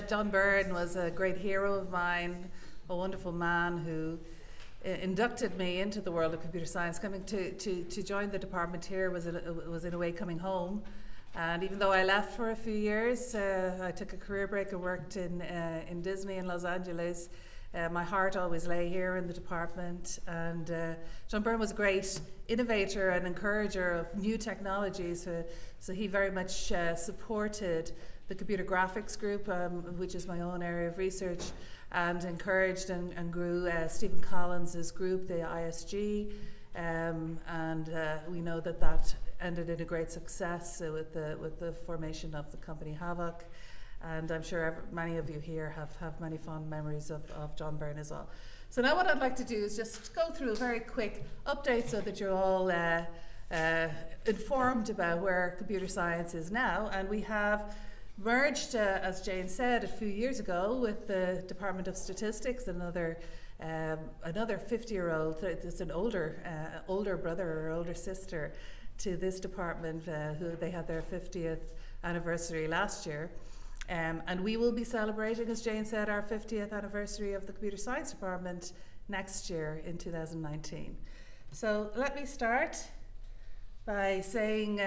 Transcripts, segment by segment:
John Byrne was a great hero of mine, a wonderful man who inducted me into the world of computer science. Coming to join the department here was in a way coming home. And even though I left for a few years, I took a career break and worked in Disney in Los Angeles. My heart always lay here in the department, and John Byrne was a great innovator and encourager of new technologies, so he very much supported the computer graphics group, which is my own area of research, and encouraged and grew Stephen Collins's group, the ISG, and we know that ended in a great success with the formation of the company Havoc. And I'm sure many of you here have many fond memories of John Byrne as well. So now what I'd like to do is just go through a very quick update so that you're all informed about where computer science is now. And we have merged, as Jane said, a few years ago with the Department of Statistics, another 50-year-old, it's an older brother or older sister to this department, who they had their 50th anniversary last year. And we will be celebrating, as Jane said, our 50th anniversary of the Computer Science Department next year in 2019. So let me start by saying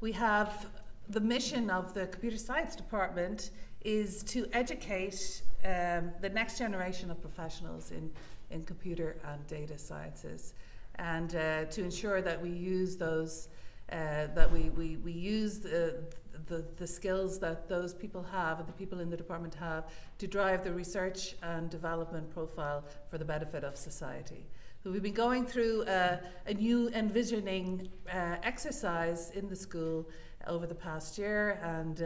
we have the mission of the Computer Science Department is to educate the next generation of professionals in computer and data sciences, and to ensure that we use those that we use the skills that those people have and the people in the department have to drive the research and development profile for the benefit of society. So we've been going through a new envisioning exercise in the school over the past year, and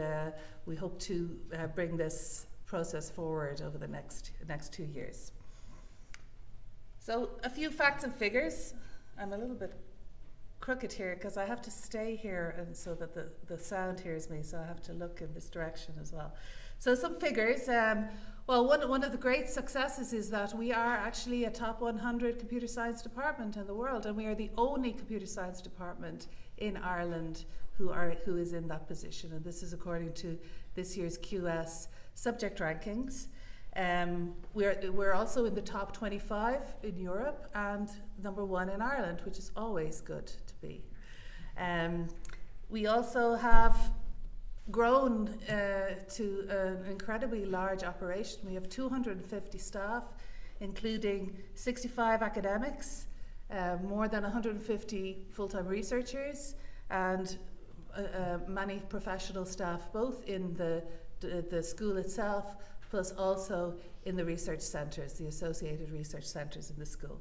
we hope to bring this process forward over the next 2 years. So a few facts and figures. I'm a little bit crooked here because I have to stay here and so that the sound hears me, so I have to look in this direction as well. So some figures. Well, one of the great successes is that we are actually a top 100 computer science department in the world, and we are the only computer science department in Ireland who is in that position, and this is according to this year's QS subject rankings. We're also in the top 25 in Europe and number 1 in Ireland, which is always good to be. We also have grown to an incredibly large operation. We have 250 staff, including 65 academics, more than 150 full-time researchers, and many professional staff, both in the school itself, plus also in the research centres, the associated research centres in the school.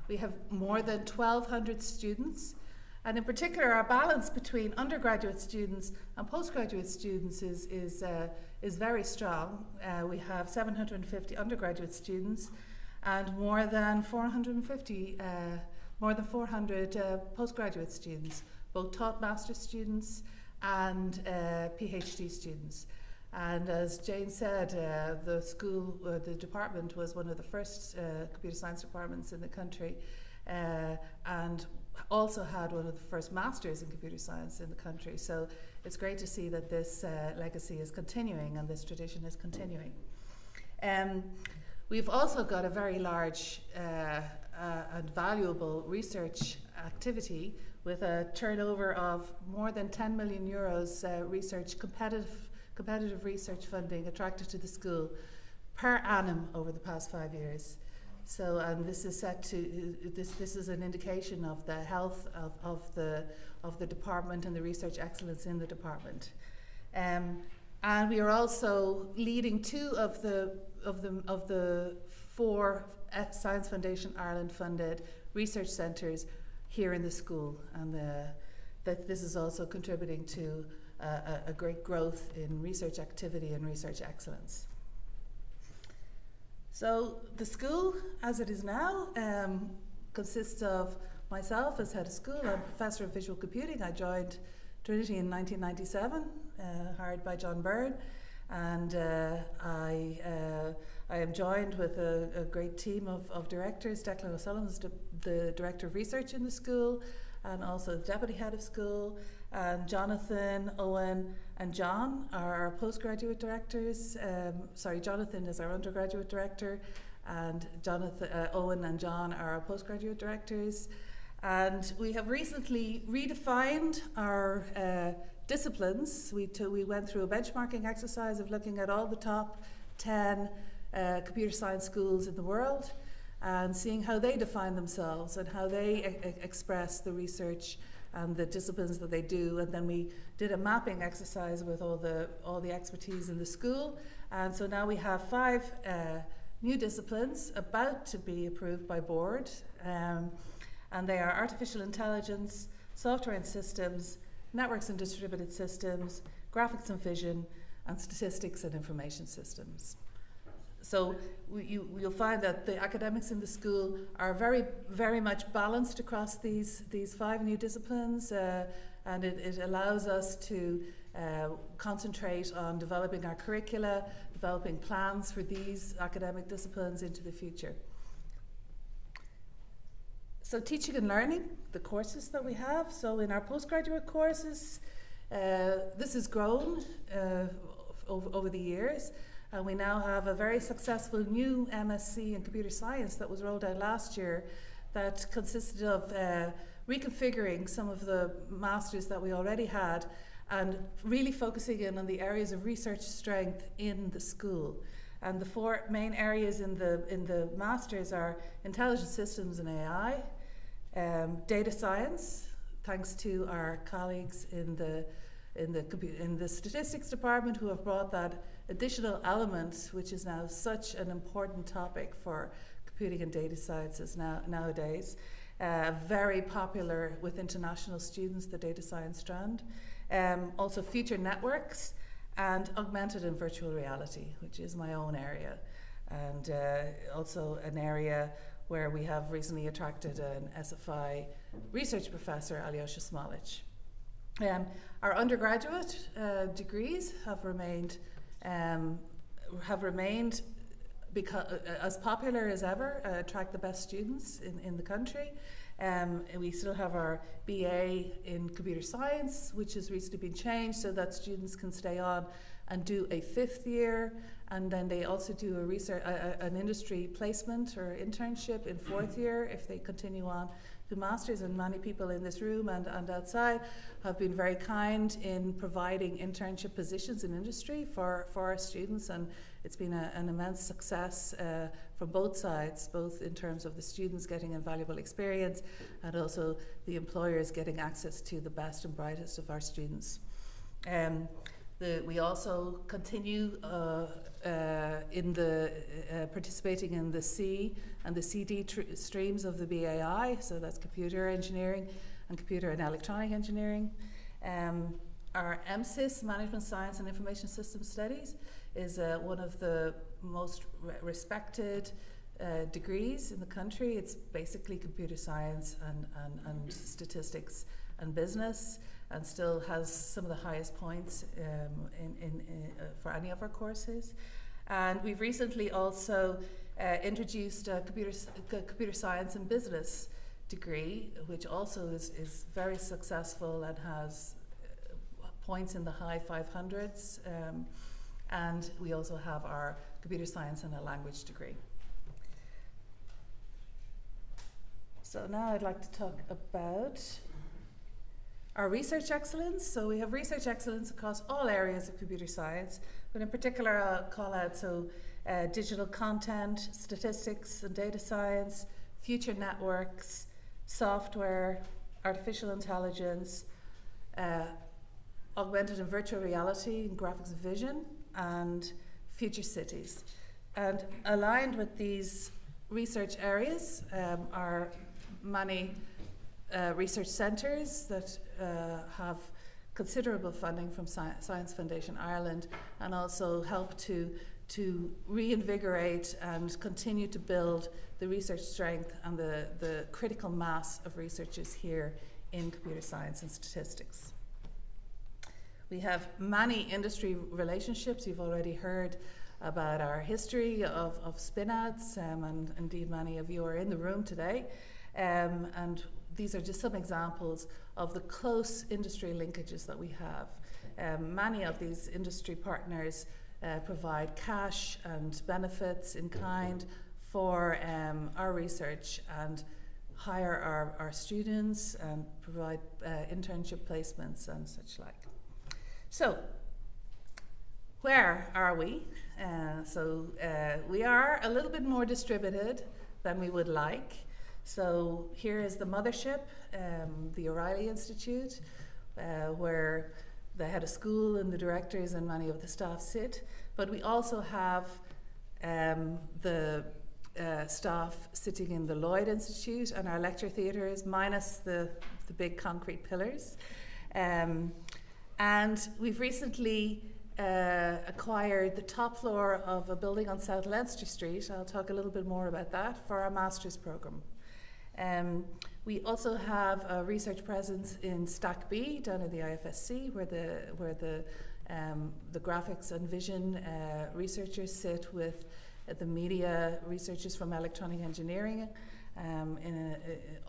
We have more than 1,200 students, and in particular our balance between undergraduate students and postgraduate students is very strong. We have 750 undergraduate students and more than 400 postgraduate students, both taught master's students and PhD students. And as Jane said, the department was one of the first computer science departments in the country, and also had one of the first masters in computer science in the country. So it's great to see that this legacy is continuing and this tradition is continuing. We've also got a very large and valuable research activity with a turnover of more than 10 million euros competitive research funding attracted to the school per annum over the past 5 years. So, and this is this is an indication of the health of the department and the research excellence in the department. And we are also leading 2 of the 4 Science Foundation Ireland funded research centres here in the school, and that this is also contributing to a great growth in research activity and research excellence. So the school, as it is now, consists of myself as head of school. I'm Professor of Visual Computing. I joined Trinity in 1997, hired by John Byrne, and I am joined with a great team of directors. Declan O'Sullivan is the Director of Research in the school, and also the deputy head of school. And Jonathan, Owen, and John are our postgraduate directors. Jonathan is our undergraduate director, and Owen and John are our postgraduate directors. And we have recently redefined our disciplines. We went through a benchmarking exercise of looking at all the top 10 computer science schools in the world and seeing how they define themselves and how they express the research and the disciplines that they do. And then we did a mapping exercise with all the expertise in the school. And so now we have 5 new disciplines about to be approved by board. And they are artificial intelligence, software and systems, networks and distributed systems, graphics and vision, and statistics and information systems. So you'll find that the academics in the school are very, very much balanced across these 5 new disciplines, and it allows us to concentrate on developing our curricula, developing plans for these academic disciplines into the future. So teaching and learning, the courses that we have. So in our postgraduate courses, this has grown over the years. And we now have a very successful new MSc in computer science that was rolled out last year that consisted of reconfiguring some of the masters that we already had and really focusing in on the areas of research strength in the school. And the 4 main areas in the masters are intelligent systems and AI, data science, thanks to our colleagues in the statistics department who have brought that additional element, which is now such an important topic for computing and data sciences nowadays. Very popular with international students, the data science strand. Also future networks and augmented and virtual reality, which is my own area. And also an area where we have recently attracted an SFI research professor, Alyosha Smolic. Our undergraduate degrees have remained as popular as ever, attract the best students in the country. We still have our BA in computer science, which has recently been changed so that students can stay on and do a 5th year, and then they also do an industry placement or internship in 4th year if they continue on to masters. And many people in this room and outside have been very kind in providing internship positions in industry for our students, and it's been an immense success from both sides, both in terms of the students getting invaluable experience and also the employers getting access to the best and brightest of our students. We also continue participating in the C and the CD streams of the BAI, so that's computer engineering and computer and electronic engineering. Our MSIS, Management Science and Information Systems Studies, is one of the most respected degrees in the country. It's basically computer science and statistics and business, and still has some of the highest points for any of our courses. And we've recently also introduced a computer science and business degree, which also is very successful and has points in the high 500s. And we also have our computer science and a language degree. So now I'd like to talk about our research excellence. So we have research excellence across all areas of computer science, but in particular I'll call out digital content, statistics and data science, future networks, software, artificial intelligence, augmented and virtual reality, and graphics and vision, and future cities. And aligned with these research areas are many research centres that have considerable funding from Science Foundation Ireland, and also help to reinvigorate and continue to build the research strength and the critical mass of researchers here in computer science and statistics. We have many industry relationships. You've already heard about our history of spin-outs, and indeed many of you are in the room today. And these are just some examples of the close industry linkages that we have. Many of these industry partners provide cash and benefits in kind for our research and hire our students and provide internship placements and such like. So, where are we? We are a little bit more distributed than we would like. So here is the mothership, the O'Reilly Institute, where the head of school and the directors and many of the staff sit. But we also have the staff sitting in the Lloyd Institute and our lecture theatres, minus the big concrete pillars. And we've recently acquired the top floor of a building on South Leinster Street. I'll talk a little bit more about that, for our master's programme. We also have a research presence in Stack B down at the IFSC, where the graphics and vision researchers sit with the media researchers from electronic engineering,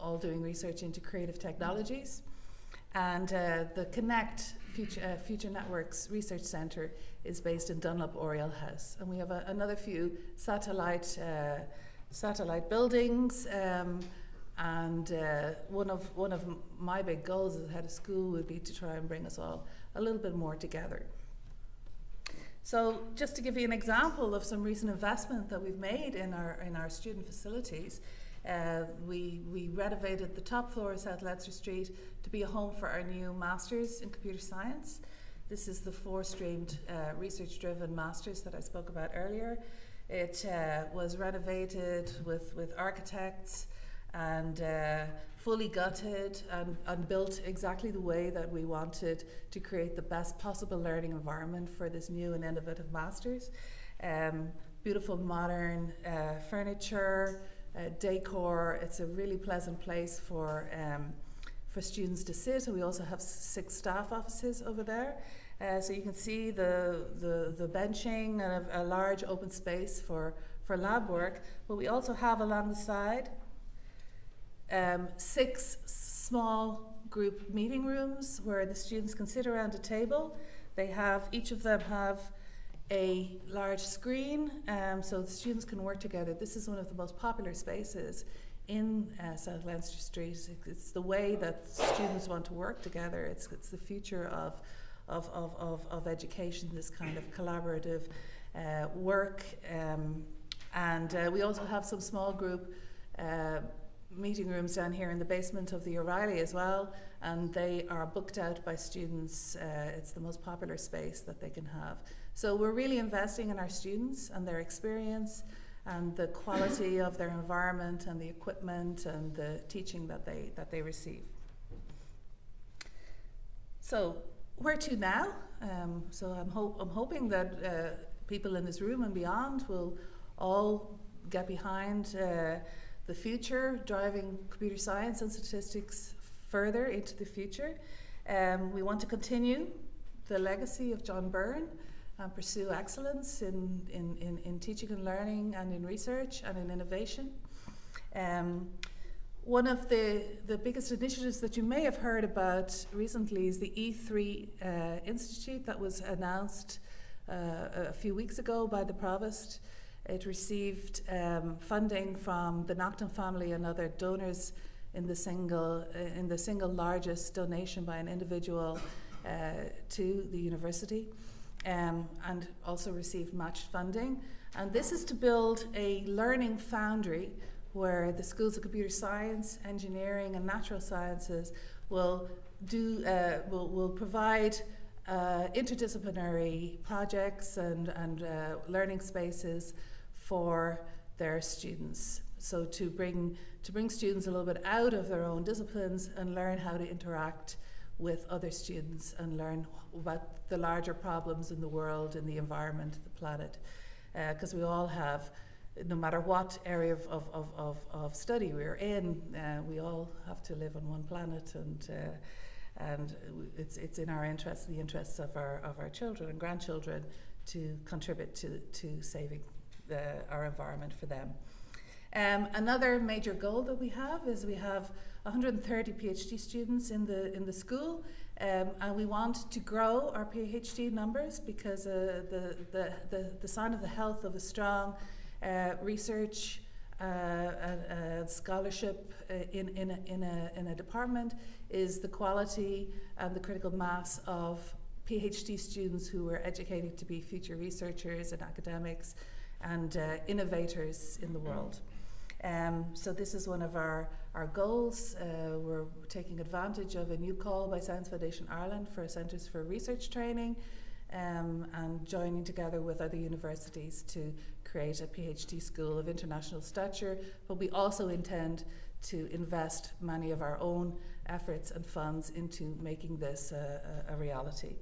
all doing research into creative technologies. And the Connect Future Networks Research Centre is based in Dunlop Oriel House. And we have another few satellite buildings. And one of my big goals as head of school would be to try and bring us all a little bit more together. So just to give you an example of some recent investment that we've made in our student facilities, we renovated the top floor of South Leinster Street to be a home for our new Masters in Computer Science. This is the 4-streamed research-driven Masters that I spoke about earlier. It was renovated with architects and fully gutted and built exactly the way that we wanted to create the best possible learning environment for this new and innovative Masters. Beautiful modern furniture, decor. It's a really pleasant place for students to sit. And we also have 6 staff offices over there. So you can see the benching and a large open space for lab work. But we also have along the side 6 small group meeting rooms where the students can sit around a table. Each of them have a large screen, so the students can work together. This is one of the most popular spaces in South Leinster Street. It's the way that students want to work together. It's the future of education, this kind of collaborative work. And we also have some small group meeting rooms down here in the basement of the O'Reilly as well, and they are booked out by students. It's the most popular space that they can have. So we're really investing in our students and their experience and the quality of their environment and the equipment and the teaching that they receive. So where to now? So I'm hoping that people in this room and beyond will all get behind the future, driving computer science and statistics further into the future. We want to continue the legacy of G Byrne and pursue excellence in teaching and learning and in research and in innovation. One of the biggest initiatives that you may have heard about recently is the E3 Institute that was announced a few weeks ago by the Provost. It received funding from the Nocton family and other donors in the single largest donation by an individual to the university, and also received matched funding. And this is to build a Learning Foundry where the schools of computer science, engineering, and natural sciences will provide interdisciplinary projects and learning spaces for their students. So to bring students a little bit out of their own disciplines and learn how to interact with other students and learn about the larger problems in the world, in the environment, the planet. Because we all have, no matter what area of study we're in, we all have to live on one planet, and it's in our interests, the interests of our children and grandchildren, to contribute to saving our environment for them. Another major goal that we have is we have 130 PhD students in the school, and we want to grow our PhD numbers because the sign of the health of a strong research scholarship in a department is the quality and the critical mass of PhD students who are educated to be future researchers and academics and innovators in the world. So this is one of our goals. We're taking advantage of a new call by Science Foundation Ireland for Centres for Research Training, and joining together with other universities to create a PhD school of international stature. But we also intend to invest many of our own efforts and funds into making this a reality.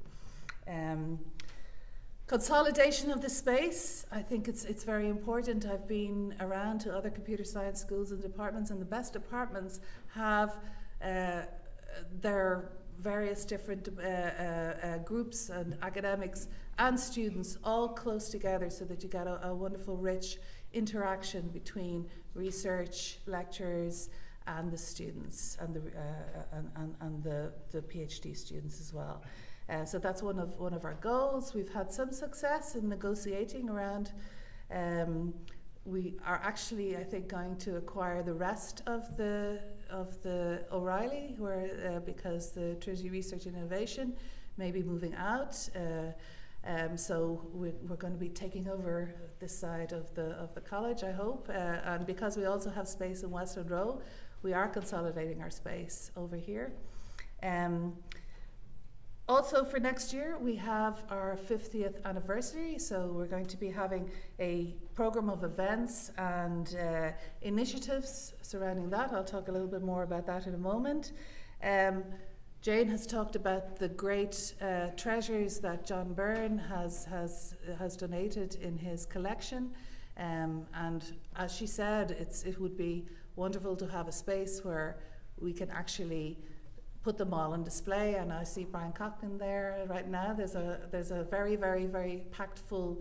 Consolidation of the space, I think it's very important. I've been around to other computer science schools and departments, and the best departments have their various different groups and academics and students all close together so that you get a wonderful, rich interaction between research, lecturers, and the students, and the PhD students as well. So that's one of our goals. We've had some success in negotiating around. We are actually, I think, going to acquire the rest of the O'Reilly, because the Trinity Research Innovation may be moving out. So we're going to be taking over this side of the college, I hope. And because we also have space in Western Row, we are consolidating our space over here. Also for next year, we have our 50th anniversary, so we're going to be having a program of events and initiatives surrounding that. I'll talk a little bit more about that in a moment. Jane has talked about the great treasures that G Byrne has donated in his collection, and as she said, it would be wonderful to have a space where we can actually put them all on display. And I see Brian Cochran there right now. There's a very, very, very packed full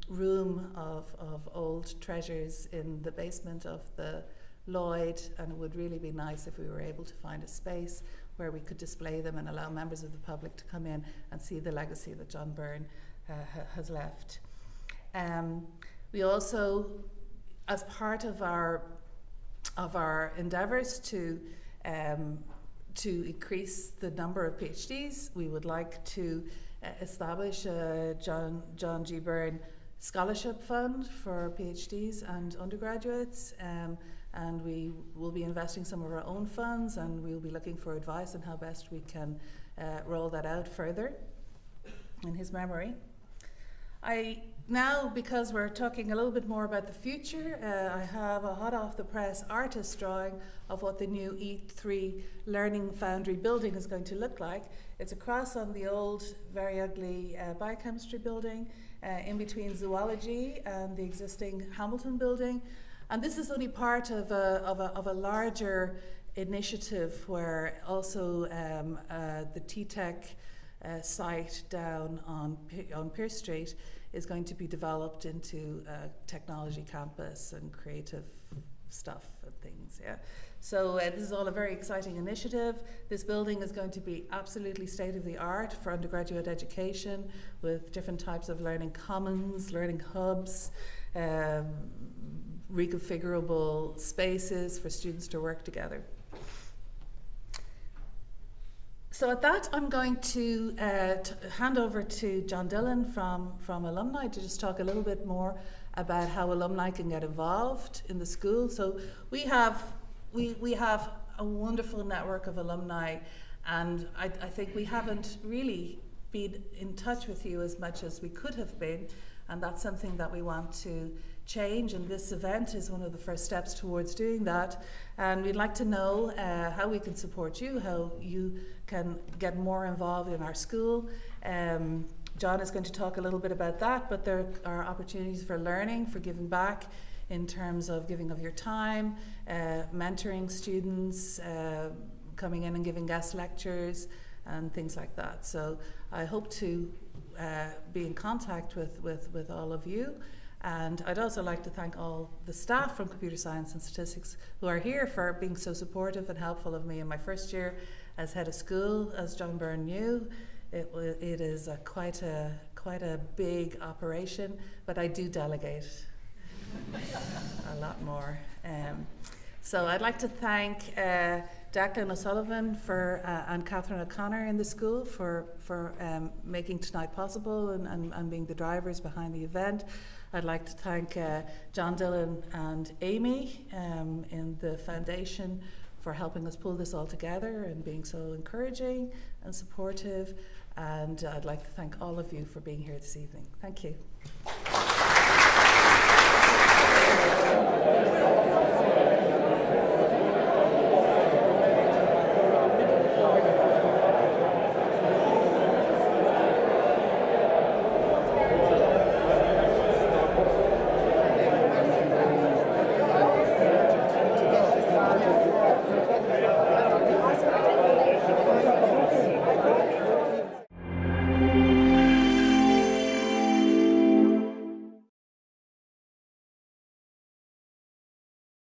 room of old treasures in the basement of the Lloyd, and it would really be nice if we were able to find a space where we could display them and allow members of the public to come in and see the legacy that G Byrne has left. We also, as part of our endeavours to increase the number of PhDs, we would like to establish a John G Byrne Scholarship Fund for PhDs and undergraduates, and we will be investing some of our own funds, and we'll be looking for advice on how best we can roll that out further in his memory. Now, because we're talking a little bit more about the future, I have a hot off the press artist drawing of what the new E3 Learning Foundry building is going to look like. It's across on the old, very ugly biochemistry building, in between zoology and the existing Hamilton building. And this is only part of a larger initiative where also the T-Tech site down on Pierce Street is going to be developed into a technology campus and creative stuff and things. Yeah. So this is all a very exciting initiative. This building is going to be absolutely state-of-the-art for undergraduate education, with different types of learning commons, learning hubs, reconfigurable spaces for students to work together. So at that, I'm going to hand over to John Dillon from Alumni to just talk a little bit more about how alumni can get involved in the school. So we have a wonderful network of alumni, and I think we haven't really been in touch with you as much as we could have been, and that's something that we want to change, and this event is one of the first steps towards doing that. And we'd like to know how we can support you, how you can get more involved in our school. John is going to talk a little bit about that, but there are opportunities for learning, for giving back in terms of giving of your time, mentoring students, coming in and giving guest lectures and things like that. So I hope to be in contact with all of you. And I'd also like to thank all the staff from Computer Science and Statistics who are here for being so supportive and helpful of me in my first year as head of school. As John Byrne knew, it is quite a big operation, but I do delegate a lot more. So I'd like to thank Declan O'Sullivan and Catherine O'Connor in the school for making tonight possible and being the drivers behind the event. I'd like to thank John Dillon and Amy in the foundation for helping us pull this all together and being so encouraging and supportive. And I'd like to thank all of you for being here this evening. Thank you.